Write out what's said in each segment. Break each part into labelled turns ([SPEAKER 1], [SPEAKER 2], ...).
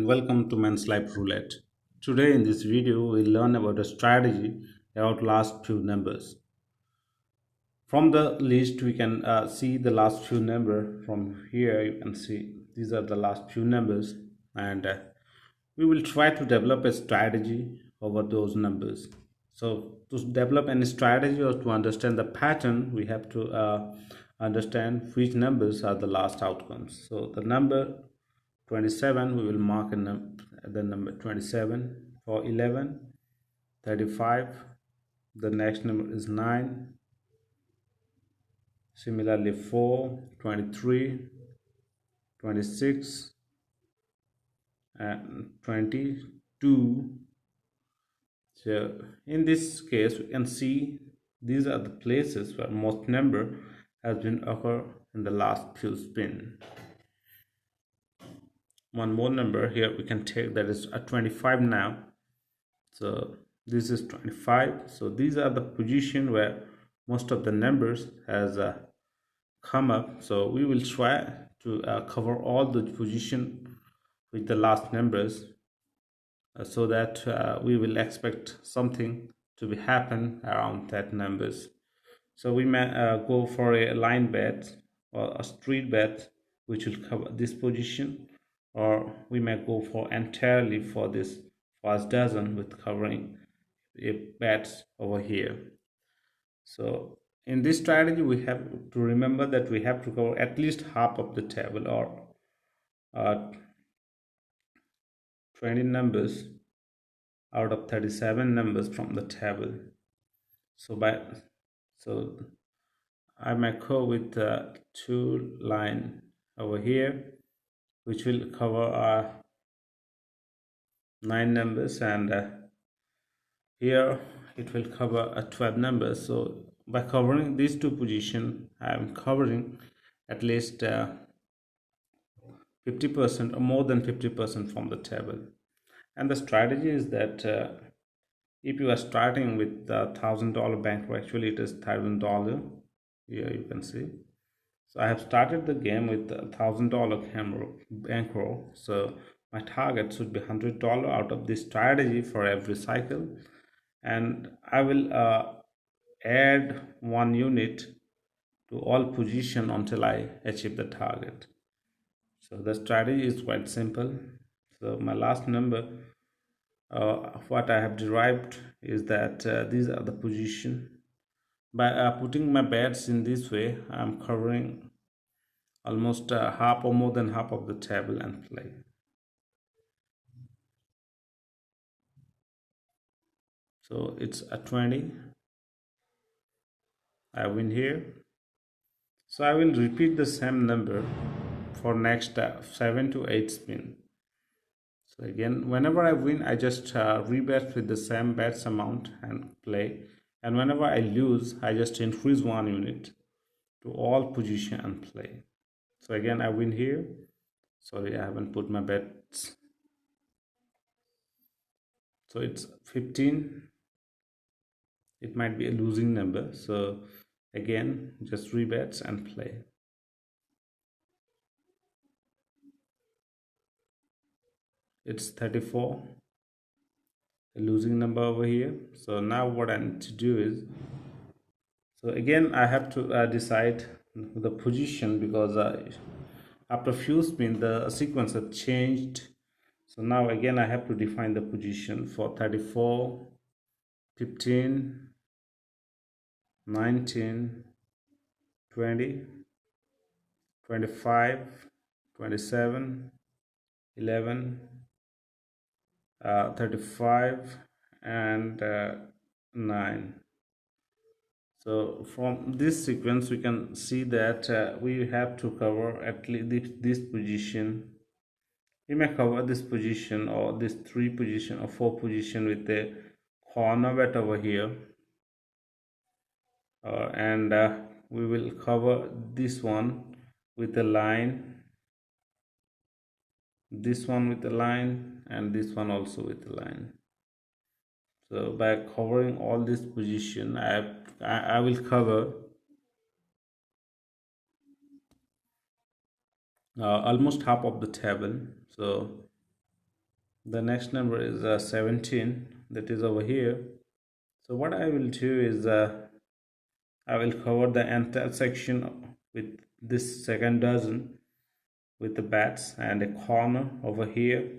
[SPEAKER 1] welcome to Men's Life Roulette. Today in this video we'll learn about a strategy about last few numbers. From the list we can see the last few number. From here you can see these are the last few numbers, and we will try to develop a strategy over those numbers. So to develop any strategy or to understand the pattern, we have to understand which numbers are the last outcomes. So the number 27, we will mark the number 27. For 11, 35, the next number is 9. Similarly 4, 23, 26, and 22. So in this case we can see these are the places where most number has been occur in the last few spin. One more number here we can take, that is a 25 now. So this is 25. So these are the position where most of the numbers has come up. So we will try to cover all the position with the last numbers, so that we will expect something to be happen around that numbers. So we may go for a line bet or a street bet which will cover this position, or we may go for entirely for this first dozen with covering a bets over here. So in this strategy we have to remember that we have to cover at least half of the table, or uh, 20 numbers out of 37 numbers from the table. So I may go with two line over here which will cover 9 numbers, and here it will cover 12 numbers. So by covering these two positions I am covering at least 50% or more than 50% from the table. And the strategy is that if you are starting with $1,000 bankroll, actually it is $1,000. Here you can see. So I have started the game with $1,000 bankroll. So my target should be $100 out of this strategy for every cycle, and I will add 1 unit to all position until I achieve the target. So the strategy is quite simple. So my last number, what I have derived is that these are the position. By putting my bets in this way, I'm covering almost half or more than half of the table and play. So it's a 20. I win here. So I will repeat the same number for next 7 to 8 spin. So again, whenever I win, I just rebet with the same bets amount and play. And whenever I lose, I just increase 1 unit to all position and play. So again, I win here. Sorry, I haven't put my bets. So it's 15. It might be a losing number. So again, just rebets and play. It's 34. A losing number over here. So now what I need to do is, so again I have to decide the position, because after few spin the sequence has changed. So now again I have to define the position for 34, 15, 19, 20, 25, 27, 11, 35, and 9. So from this sequence we can see that we have to cover at least this position. We may cover this position or this 3 position or 4 position with a corner bet over here, and we will cover this one with a line, this one with a line, and this one also with a line. So by covering all this position, I will cover almost half of the table. So The next number is 17, that is over here. So what I will do is I will cover the entire section with this second dozen with the bats and a corner over here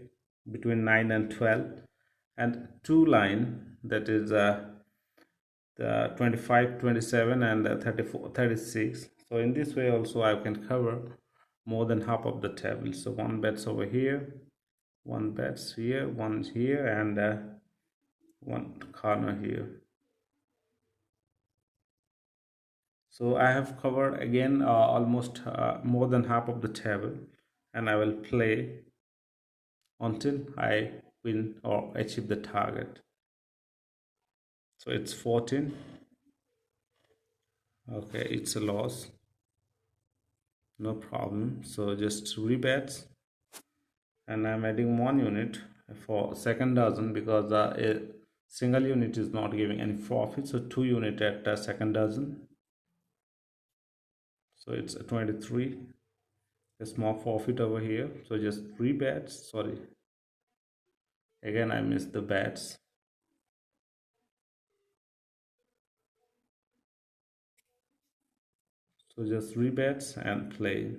[SPEAKER 1] between 9 and 12 and two line, that is the 25, 27 and 34, 36. So in this way also I can cover more than half of the table. So one bets over here, one bets here, one here, and one corner here. So I have covered again almost more than half of the table, and I will play until I win or achieve the target. So it's 14. Okay, it's a loss, no problem. So just rebets, and I'm adding one unit for second dozen because a single unit is not giving any profit. So two unit at second dozen. So it's a 23. A small profit over here. So just rebets. Sorry, again I missed the bets. So just rebets and play.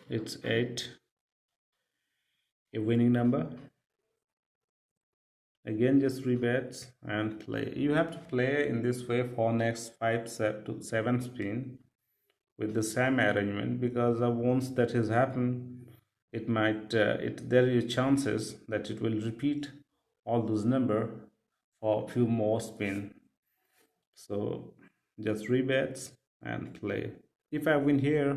[SPEAKER 1] It's 8, a winning number. Again just rebets and play. You have to play in this way for next 5 to 7 spin with the same arrangement, because once that has happened, it might there is chances that it will repeat all those number for a few more spin. So just rebets and play. If I win here,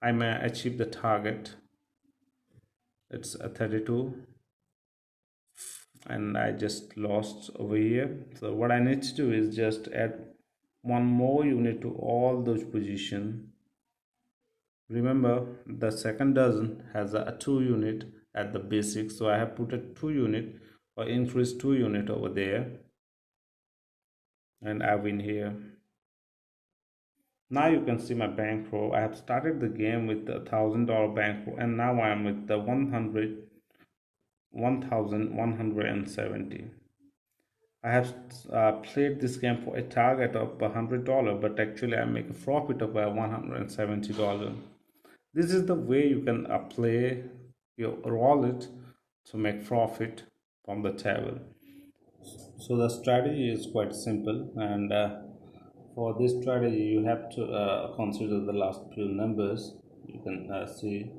[SPEAKER 1] I may achieve the target. It's a 32, and I just lost over here. So what I need to do is just add one more unit to all those positions. Remember, the second dozen has a 2 unit at the basic, so I have put a 2 unit or increase 2 unit over there, and I win here. Now you can see my bankroll. I have started the game with the $1,000 bankroll, and now I am with the 1,170. I have played this game for a target of $100, but actually I make a profit of $170. This is the way you can play your wallet to make profit from the table. So the strategy is quite simple, and for this strategy you have to consider the last few numbers. You can see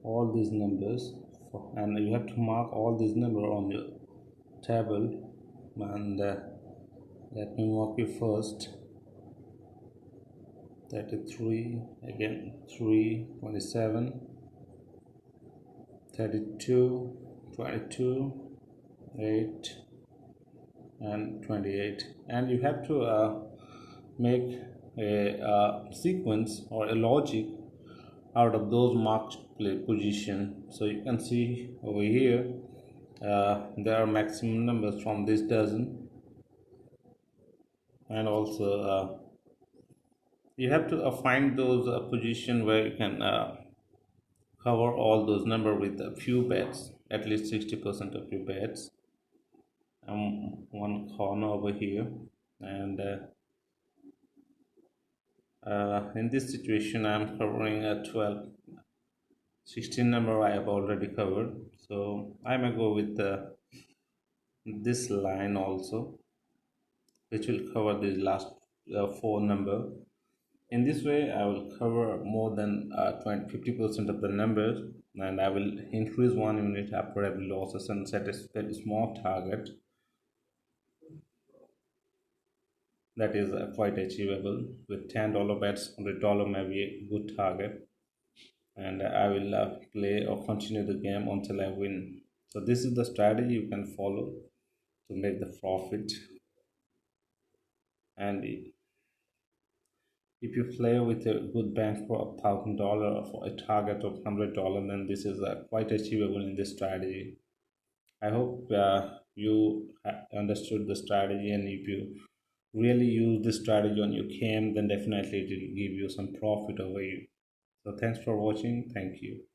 [SPEAKER 1] all these numbers, and you have to mark all these numbers on your table. And let me mark you first. 33, again 3, 27, 32, 22, 8, and 28. And you have to make a sequence or a logic out of those marked play position. So you can see over here there are maximum numbers from this dozen, and also you have to find those position where you can cover all those number with a few bets, at least 60% of your bets. One corner over here, and in this situation I'm covering a 12, 16 number I have already covered. So I may go with this line also, which will cover the last 4 number. In this way I will cover more than 50% of the numbers, and I will increase 1 unit after every losses and set a very small target that is quite achievable. With $10 bets, $100 may be a good target, and I will play or continue the game until I win. So this is the strategy you can follow to make the profit. And if you play with a good bank for $1,000 for a target of $100, then this is quite achievable in this strategy. I hope you understood the strategy, and if you really use this strategy on your game, then definitely it will give you some profit over you. So thanks for watching. Thank you.